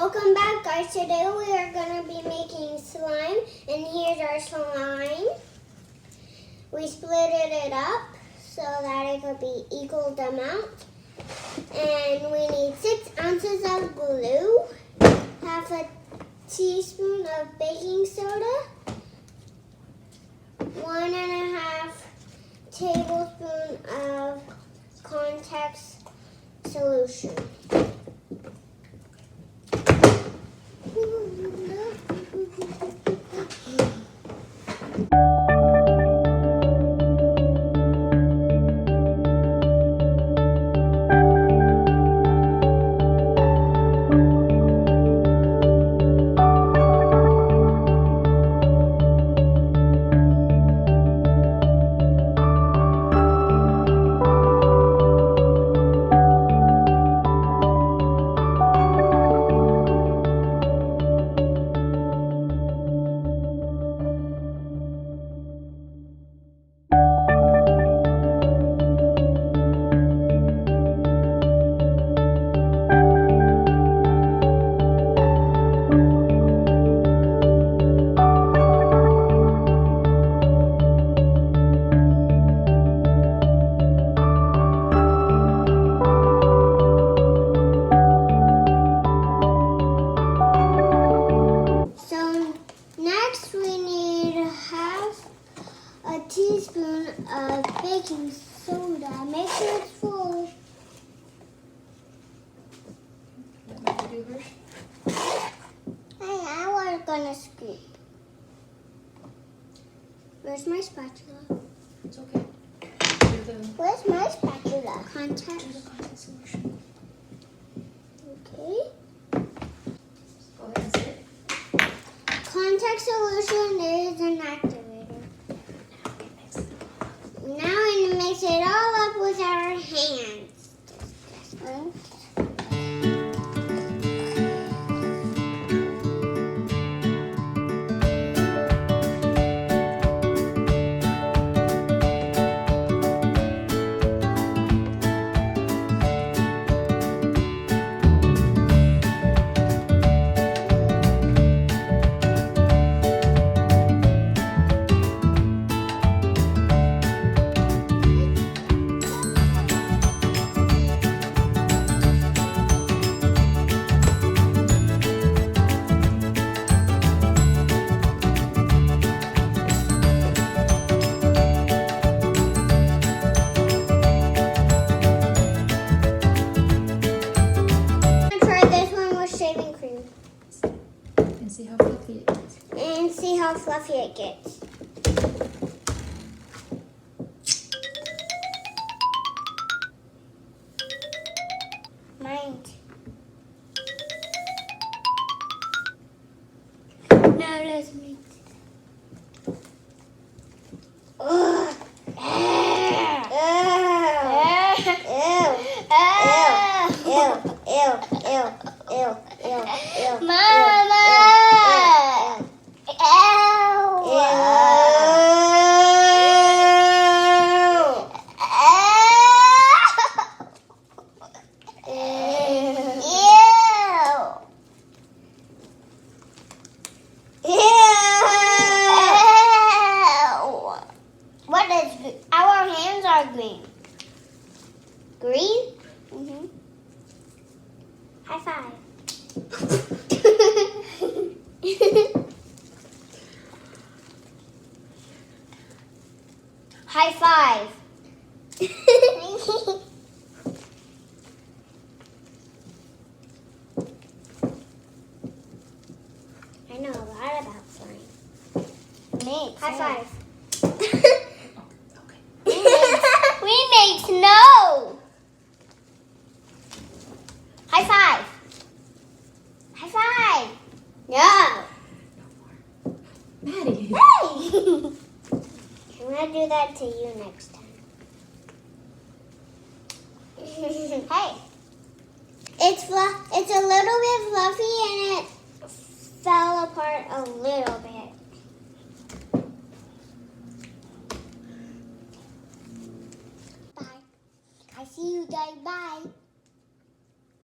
Welcome back, guys. Today we are going to be making slime, and here's our slime. We split it up so that it could be equal amount. And we need 6 ounces of glue, half a teaspoon of baking soda, 1.5 tablespoons of contact solution. Teaspoon of baking soda. Make sure it's full. Let me do hers. Hey, I was gonna scoop. Where's my spatula? It's okay. Where's my spatula? Contact. Do the contact solution. Okay. Go ahead and sit. Contact solution is an activator. Now we're going to mix it all up with our hands. And see how fluffy it gets. Mine. Now let's mix it. Ugh. Ew. Mama! What is our hands are green. Green? Mm-hmm. High five. High five. I know a lot about slime. Me. High five. We made snow. High five. High five. No. Maddie. Hey. I'm gonna do that to you next time. Hey. It's a little bit fluffy and it fell apart a little bit. Bye. I see you guys. Bye.